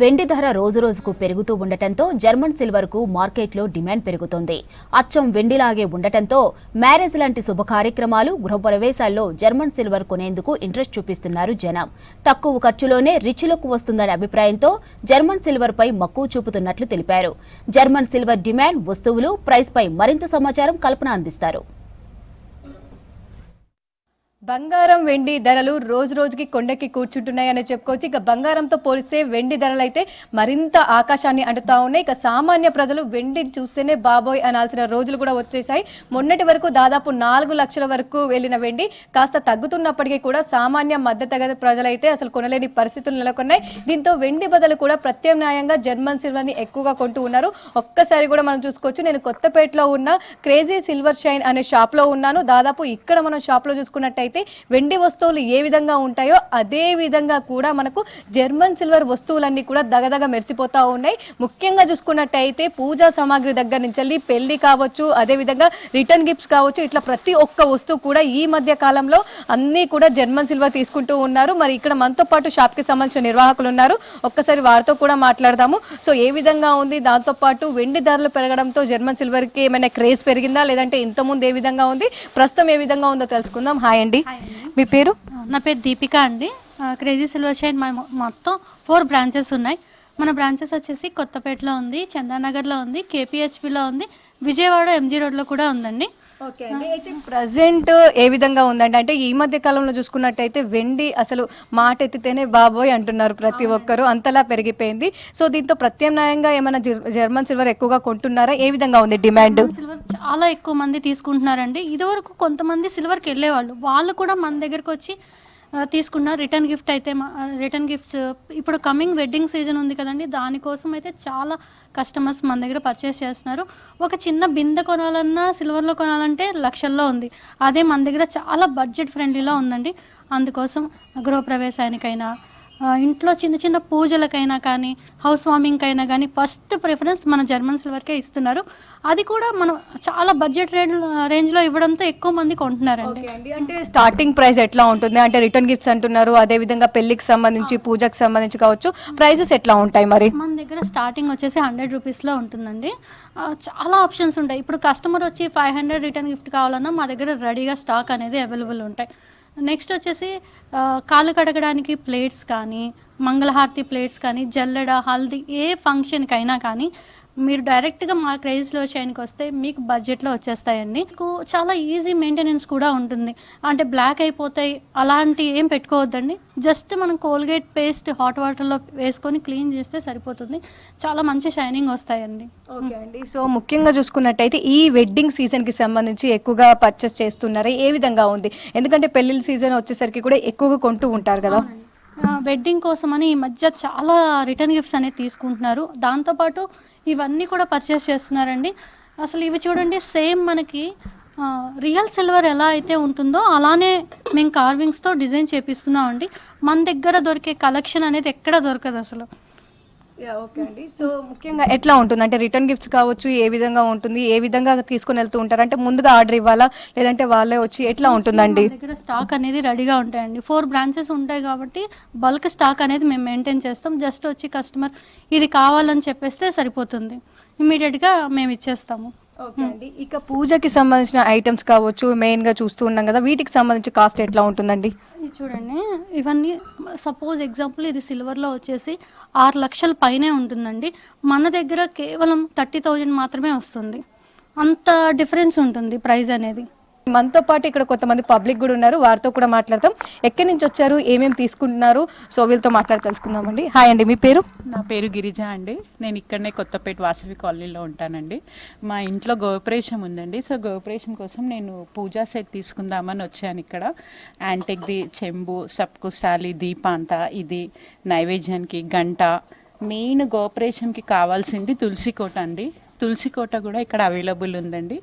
వెండి ధర రోజురోజుకు పెరుగుతూ ఉండటంతో జర్మన్ సిల్వర్ కు మార్కెట్లో డిమాండ్ పెరుగుతోంది. అచ్చం వెండిలాగే ఉండటంతో మ్యారేజ్ లాంటి శుభ కార్యక్రమాలు, గృహప్రవేశాల్లో జర్మన్ సిల్వర్ కొనేందుకు ఇంట్రెస్ట్ చూపిస్తున్నారు జనం. తక్కువ ఖర్చులోనే రిచ్ లుక్ వస్తుందనే అభిప్రాయంతో జర్మన్ సిల్వర్ పై మక్కువ చూపుతున్నట్లు తెలిపారు. జర్మన్ సిల్వర్ డిమాండ్, వస్తువులు, ప్రైస్ పై మరింత సమాచారం కల్పన అందిస్తారు. బంగారం వెండి ధరలు రోజు రోజుకి కొండకి కూర్చుంటున్నాయని చెప్పుకోవచ్చు. ఇక బంగారంతో పోలిస్తే వెండి ధరలు అయితే మరింత ఆకాశాన్ని అంటుతా ఉన్నాయి. ఇక సామాన్య ప్రజలు వెండి చూస్తేనే బాబోయ్ అనాల్సిన రోజులు కూడా వచ్చేసాయి. మొన్నటి వరకు దాదాపు 4 లక్షల వరకు వెళ్ళిన వెండి కాస్త తగ్గుతున్నప్పటికీ కూడా సామాన్య మధ్యతరగతి ప్రజలైతే అసలు కొనలేని పరిస్థితులు నెలకొన్నాయి. దీంతో వెండి బదులు కూడా ప్రత్యామ్నాయంగా జర్మన్ సిల్వర్ ని ఎక్కువగా కొంటూ ఉన్నారు. ఒక్కసారి కూడా మనం చూసుకోవచ్చు. నేను కొత్తపేటలో ఉన్న క్రేజీ సిల్వర్ షైన్ అనే షాప్ లో ఉన్నాను. దాదాపు ఇక్కడ మనం షాప్ లో చూసుకున్నట్టయితే వెండి వస్తువులు ఏ విధంగా ఉంటాయో అదే విధంగా కూడా మనకు జర్మన్ సిల్వర్ వస్తువులన్నీ కూడా దగదగ మెరిసిపోతా ఉన్నాయి. ముఖ్యంగా చూసుకున్నట్టయితే పూజా సామాగ్రి దగ్గర నుంచి పెళ్లి కావచ్చు, అదే విధంగా రిటర్న్ గిఫ్ట్స్ కావచ్చు, ఇట్లా ప్రతి ఒక్క వస్తువు కూడా ఈ మధ్య కాలంలో అన్ని కూడా జర్మన్ సిల్వర్ తీసుకుంటూ ఉన్నారు. మరి ఇక్కడ మనతో పాటు షాప్ కి సంబంధించిన నిర్వాహకులు ఉన్నారు. ఒక్కసారి వారితో కూడా మాట్లాడదాము. సో ఏ విధంగా ఉంది, దాంతో పాటు వెండి ధరలు పెరగడంతో జర్మన్ సిల్వర్ కి ఏమైనా క్రేజ్ పెరిగిందా, లేదంటే ఇంత ముందు ఏ విధంగా ఉంది, ప్రస్తుతం ఏ విధంగా ఉందో తెలుసుకుందాం. హాయ్ అండి, మీ పేరు? నా పేరు దీపిక అండి. క్రేజీ సిల్వర్ షైన్ మొత్తం 4 బ్రాంచెస్ ఉన్నాయి. మన బ్రాంచెస్ వచ్చేసి కొత్తపేటలో ఉంది, చందానగర్లో ఉంది, కేపీహెచ్పిలో ఉంది, విజయవాడ ఎంజీ రోడ్లో కూడా ఉందండి. ఓకే అండి, అయితే ప్రజెంట్ ఏ విధంగా ఉందండి? అంటే ఈ మధ్య కాలంలో చూసుకున్నట్టయితే వెండి అసలు మాట ఎత్తితేనే బాబోయ్ అంటున్నారు ప్రతి ఒక్కరు, అంతలా పెరిగిపోయింది. సో దీంతో ప్రత్యామ్నాయంగా ఏమైనా జర్మన్ సిల్వర్ ఎక్కువగా కొంటున్నారా? ఏ విధంగా ఉంది డిమాండ్? సిల్వర్ చాలా ఎక్కువ మంది తీసుకుంటున్నారండి. ఇదివరకు కొంతమంది సిల్వర్కి వెళ్ళేవాళ్ళు, వాళ్ళు కూడా మన దగ్గరకు వచ్చి తీసుకున్నారు. రిటర్న్ గిఫ్ట్ అయితే రిటర్న్ గిఫ్ట్స్ ఇప్పుడు కమింగ్ వెడ్డింగ్ సీజన్ ఉంది కదండి, దానికోసం అయితే చాలా కస్టమర్స్ మన దగ్గర పర్చేస్ చేస్తున్నారు. ఒక చిన్న బిందె కొనాలన్నా సిల్వర్లో కొనాలంటే లక్షల్లో ఉంది. అదే మన దగ్గర చాలా బడ్జెట్ ఫ్రెండ్లీలో ఉందండి. అందుకోసం గృహప్రవేశానికైనా, ఇంట్లో చిన్న చిన్న పూజలకైనా కానీ, హౌస్ వార్మింగ్కైనా కానీ ఫస్ట్ ప్రిఫరెన్స్ మన జర్మన్ సిల్వర్కే ఇస్తున్నారు. అది కూడా మనం చాలా బడ్జెట్ రేంజ్లో ఇవ్వడంతో ఎక్కువ మంది కొంటున్నారండి. అంటే స్టార్టింగ్ ప్రైస్ ఎట్లా ఉంటుంది? అంటే రిటర్న్ గిఫ్ట్స్ అంటున్నారు, అదే విధంగా పెళ్లికి సంబంధించి, పూజకి సంబంధించి కావచ్చు, ప్రైసెస్ ఎట్లా ఉంటాయి మరి? మన దగ్గర స్టార్టింగ్ వచ్చేసి 100 రూపీస్లో ఉంటుందండి. చాలా ఆప్షన్స్ ఉంటాయి. ఇప్పుడు కస్టమర్ వచ్చి 500 రిటర్న్ గిఫ్ట్ కావాలన్నా మా దగ్గర రెడీగా స్టాక్ అనేది అవైలబుల్ ఉంటాయి. నెక్స్ట్ వచ్చేసి కాళ్ళు కడగడానికి ప్లేట్స్ కానీ, మంగళహారతి ప్లేట్స్ కానీ, జల్లెడ, హల్దీ ఏ ఫంక్షన్కైనా కానీ మీరు డైరెక్ట్గా మా క్రేజీ సిల్వర్ షైన్కి వస్తే మీకు బడ్జెట్లో వచ్చేస్తాయండి. మీకు చాలా ఈజీ మెయింటెనెన్స్ కూడా ఉంటుంది. అంటే బ్లాక్ అయిపోతాయి అలాంటి ఏం పెట్టుకోవద్దండి. జస్ట్ మనం కోల్గేట్ పేస్ట్ హాట్ వాటర్లో వేసుకొని క్లీన్ చేస్తే సరిపోతుంది. చాలా మంచి షైనింగ్ వస్తాయండి. ఓకే అండి, సో ముఖ్యంగా చూసుకున్నట్టయితే ఈ వెడ్డింగ్ సీజన్కి సంబంధించి ఎక్కువగా పర్చేస్ చేస్తున్నారా? ఏ విధంగా ఉంది? ఎందుకంటే పెళ్లిళ్ళ సీజన్ వచ్చేసరికి కూడా ఎక్కువగా కొంటూ ఉంటారు కదా. వెడ్డింగ్ కోసమని ఈ మధ్య చాలా రిటర్న్ గిఫ్ట్స్ అనేది తీసుకుంటున్నారు. దాంతోపాటు ఇవన్నీ కూడా పర్చేస్ చేస్తున్నారండి. అసలు ఇవి చూడండి, సేమ్ మనకి రియల్ సిల్వర్ ఎలా అయితే ఉంటుందో అలానే మేము కార్వింగ్స్తో డిజైన్ చేపిస్తున్నామండి. మన దగ్గర దొరికే కలెక్షన్ అనేది ఎక్కడ దొరకదు అసలు. ఓకే అండి, సో ముఖ్యంగా ఎట్లా ఉంటుంది? అంటే రిటర్న్ గిఫ్ట్స్ కావచ్చు, ఏ విధంగా ఉంటుంది, ఏ విధంగా తీసుకుని వెళ్తూ ఉంటారు? అంటే ముందుగా ఆర్డర్ ఇవ్వాలా, లేదంటే వాళ్ళే వచ్చి ఎట్లా ఉంటుందండి? దగ్గర స్టాక్ అనేది రెడీగా ఉంటాయండి. 4 బ్రాంచెస్ ఉంటాయి కాబట్టి బల్క్ స్టాక్ అనేది మేము మెయింటైన్ చేస్తాం. జస్ట్ వచ్చి కస్టమర్ ఇది కావాలని చెప్పేస్తే సరిపోతుంది, ఇమీడియట్గా మేము ఇచ్చేస్తాము. ఓకే అండి, ఇక పూజకి సంబంధించిన ఐటమ్స్ కావచ్చు, మెయిన్గా చూస్తూ ఉన్నాం కదా, వీటికి సంబంధించి కాస్ట్ ఎట్లా ఉంటుందండి? ఇది చూడండి, ఇవన్నీ సపోజ్ ఎగ్జాంపుల్ ఇది సిల్వర్లో వచ్చేసి 6 లక్షల పైనే ఉంటుందండి. మన దగ్గర కేవలం 30,000 మాత్రమే వస్తుంది. అంత డిఫరెన్స్ ఉంటుంది ప్రైస్ అనేది. మనతో పాటు ఇక్కడ కొంతమంది పబ్లిక్ కూడా ఉన్నారు, వారితో కూడా మాట్లాడతాం. ఎక్కడి నుంచి వచ్చారు, ఏమేమి తీసుకుంటున్నారు, సో వీళ్ళతో మాట్లాడి తెలుసుకుందామండి. హాయ్ అండి, మీ పేరు? నా పేరు గిరిజ అండి. నేను ఇక్కడనే కొత్తపేట వాసవి కాలనీలో ఉంటానండి. మా ఇంట్లో గృహప్రవేశం ఉందండి. సో గృహప్రవేశం కోసం నేను పూజా సెట్ తీసుకుందామని వచ్చాను. ఇక్కడ యాంటిక్ది చెంబు, సప్కు స్టాలి, దీపాంత, ఇది నైవేద్యానికి గంట. మెయిన్ గృహప్రవేశంకి కావాల్సింది తులసి కోట అండి. తులసి కోట కూడా ఇక్కడ అవైలబుల్ ఉందండి.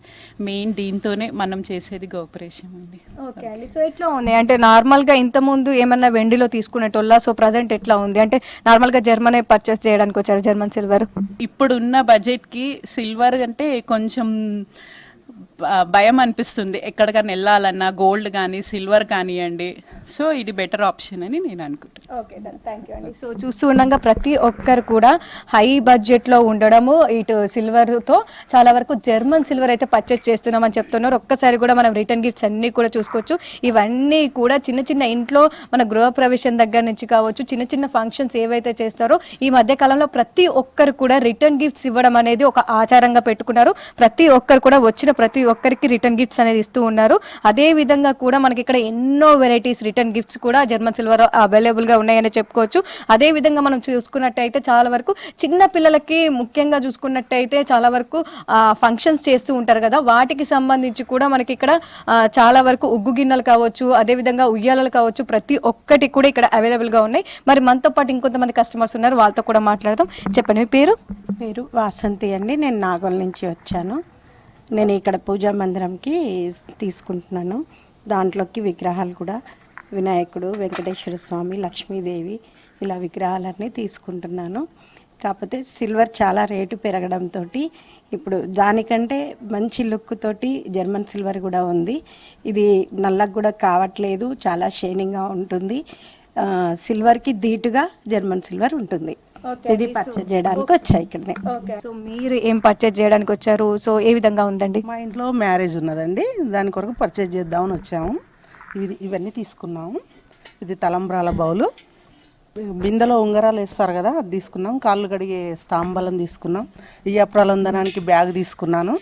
మెయిన్ దీంతోనే మనం చేసేది గృహప్రవేశం అండి. ఓకే అండి, సో ఎట్లా ఉంది? అంటే నార్మల్గా ఇంతకుముందు ఏమన్నా వెండిలో తీసుకునేటోళ్ళ, సో ప్రజెంట్ ఎట్లా ఉంది? అంటే నార్మల్గా జర్మనీ పర్చేస్ చేయడానికి వచ్చారు జర్మన్ సిల్వర్. ఇప్పుడున్న బడ్జెట్కి సిల్వర్ అంటే కొంచెం భయం అనిపిస్తుంది ఎక్కడికైనా వెళ్ళాలన్నా గోల్డ్ కానీ సిల్వర్ కానివ్వండి. సో ఇది బెటర్ ఆప్షన్ అని నేను అనుకుంటున్నాను. ఓకే థ్యాంక్ యూ అండి. సో చూస్తూ ఉండగా ప్రతి ఒక్కరు కూడా హై బడ్జెట్లో ఉండడము, ఇటు సిల్వర్తో చాలా వరకు జర్మన్ సిల్వర్ అయితే పర్చేస్ చేస్తున్నామని చెప్తున్నారు. ఒక్కసారి కూడా మనం రిటర్న్ గిఫ్ట్స్ అన్నీ కూడా చూసుకోవచ్చు. ఇవన్నీ కూడా చిన్న చిన్న ఇంట్లో మన గృహప్రవేశం దగ్గర నుంచి కావచ్చు, చిన్న చిన్న ఫంక్షన్స్ ఏవైతే చేస్తారో ఈ మధ్య కాలంలో ప్రతి ఒక్కరు కూడా రిటర్న్ గిఫ్ట్స్ ఇవ్వడం అనేది ఒక ఆచారంగా పెట్టుకున్నారు. ప్రతి ఒక్కరు కూడా వచ్చిన ప్రతి ఒక్కరికి రిటర్న్ గిఫ్ట్స్ అనేది ఇస్తూ ఉన్నారు. అదే విధంగా కూడా మనకి ఇక్కడ ఎన్నో వెరైటీస్ రిటర్న్ గిఫ్ట్స్ కూడా జర్మన్ సిల్వర్ అవైలబుల్ గా ఉన్నాయని చెప్పుకోవచ్చు. అదే విధంగా మనం చూసుకున్నట్టయితే చాలా వరకు చిన్న పిల్లలకి ముఖ్యంగా చూసుకున్నట్టయితే చాలా వరకు ఫంక్షన్స్ చేస్తూ ఉంటారు కదా, వాటికి సంబంధించి కూడా మనకి ఇక్కడ చాలా వరకు ఉగ్గు గిన్నెలు కావచ్చు, అదే విధంగా ఉయ్యాలలు కావచ్చు, ప్రతి ఒక్కటి కూడా ఇక్కడ అవైలబుల్ గా ఉన్నాయి. మరి మనతో పాటు ఇంకొంతమంది కస్టమర్స్ ఉన్నారు, వాళ్ళతో కూడా మాట్లాడదాం. చెప్పండి, మీ పేరు? పేరు వాసంతి అండి. నేను నాగోల్ నుంచి వచ్చాను. నేను ఇక్కడ పూజా మందిరంకి తీసుకుంటున్నాను. దాంట్లోకి విగ్రహాలు కూడా వినాయకుడు, వెంకటేశ్వర స్వామి, లక్ష్మీదేవి ఇలా విగ్రహాలన్నీ తీసుకుంటున్నాను. కాకపోతే సిల్వర్ చాలా రేటు పెరగడంతో ఇప్పుడు దానికంటే మంచి లుక్ తోటి జర్మన్ సిల్వర్ కూడా ఉంది. ఇది నల్లగా కూడా కావట్లేదు, చాలా షైనింగ్గా ఉంటుంది. సిల్వర్కి ధీటుగా జర్మన్ సిల్వర్ ఉంటుంది. ఇది పర్చేజ్ చేయడానికి వచ్చాయి ఇక్కడనే. సో మీరు ఏం పర్చేజ్ చేయడానికి వచ్చారు? సో ఏ విధంగా ఉందండి? మా ఇంట్లో మ్యారేజ్ ఉన్నదండి, దాని కొరకు పర్చేజ్ చేద్దామని వచ్చాము. ఇవన్నీ తీసుకున్నాము. ఇది తలంబ్రాల బౌలు, బిందెలో ఉంగరాలు వేస్తారు కదా, అది తీసుకున్నాం. కాళ్ళు కడిగే స్తాంబలం తీసుకున్నాం. ఇయ్యప్రాలందనానికి బ్యాగ్ తీసుకున్నాను.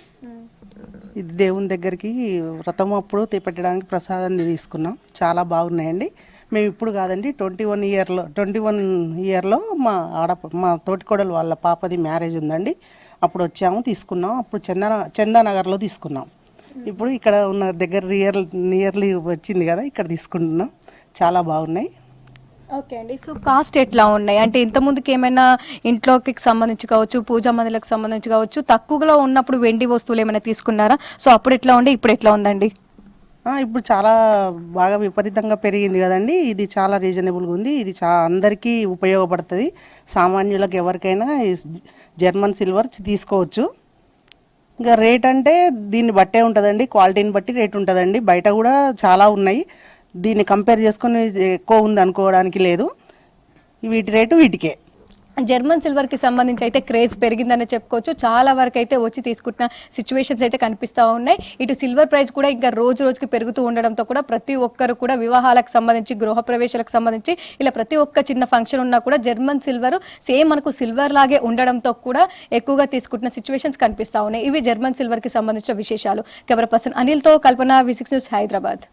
ఇది దేవుని దగ్గరికి వ్రతం అప్పుడు పెట్టడానికి ప్రసాదాన్ని తీసుకున్నాం. చాలా బాగున్నాయండి. మేము ఇప్పుడు కాదండి, 21 ఇయర్లో మా తోటికోడలు వాళ్ళ పాపది మ్యారేజ్ ఉందండి, అప్పుడు వచ్చాము తీసుకున్నాం. అప్పుడు చందానగర్లో తీసుకున్నాం. ఇప్పుడు ఇక్కడ ఉన్న దగ్గర నియర్లీ వచ్చింది కదా, ఇక్కడ తీసుకుంటున్నాం. చాలా బాగున్నాయి. ఓకే అండి. సో కాస్ట్ ఎట్లా ఉన్నాయి అంటే ఇంత ముందుకి ఏమైనా ఇంట్లోకి సంబంధించి కావచ్చు, పూజా మందిలకు సంబంధించి కావచ్చు, తక్కువలో ఉన్నప్పుడు వెండి వస్తువులు ఏమైనా తీసుకున్నారా? సో అప్పుడు ఎట్లా ఉండే, ఇప్పుడు ఎట్లా ఉందండి? ఇప్పుడు చాలా బాగా విపరీతంగా పెరిగింది కదండి. ఇది చాలా రీజనబుల్గా ఉంది. ఇది అందరికీ ఉపయోగపడుతుంది. సామాన్యులకు ఎవరికైనా జర్మన్ సిల్వర్ తీసుకోవచ్చు. ఇంకా రేట్ అంటే దీన్ని బట్టే ఉంటుందండి, క్వాలిటీని బట్టి రేట్ ఉంటుందండి. బయట కూడా చాలా ఉన్నాయి, దీన్ని కంపేర్ చేసుకొని ఎక్కువ ఉంది అనుకోవడానికి లేదు. వీటి రేటు వీటికే. జర్మన్ సిల్వర్కి సంబంధించి అయితే క్రేజ్ పెరిగిందని చెప్పుకోవచ్చు. చాలా వరకు అయితే వచ్చి తీసుకుంటున్న సిచ్యువేషన్స్ అయితే కనిపిస్తూ ఉన్నాయి. ఇటు సిల్వర్ ప్రైస్ కూడా ఇంకా రోజు రోజుకి పెరుగుతూ ఉండడంతో కూడా ప్రతి ఒక్కరు కూడా వివాహాలకు సంబంధించి, గృహప్రవేశాలకు సంబంధించి ఇలా ప్రతి ఒక్క చిన్న ఫంక్షన్ ఉన్నా కూడా జర్మన్ సిల్వర్ సేమ్ మనకు సిల్వర్ లాగే ఉండడంతో కూడా ఎక్కువగా తీసుకుంటున్న సిచ్యువేషన్స్ కనిపిస్తూ ఉన్నాయి. ఇవి జర్మన్ సిల్వర్కి సంబంధించిన విశేషాలు. కెమెరా పర్సన్ అనిల్తో కల్పన, V6 న్యూస్, హైదరాబాద్.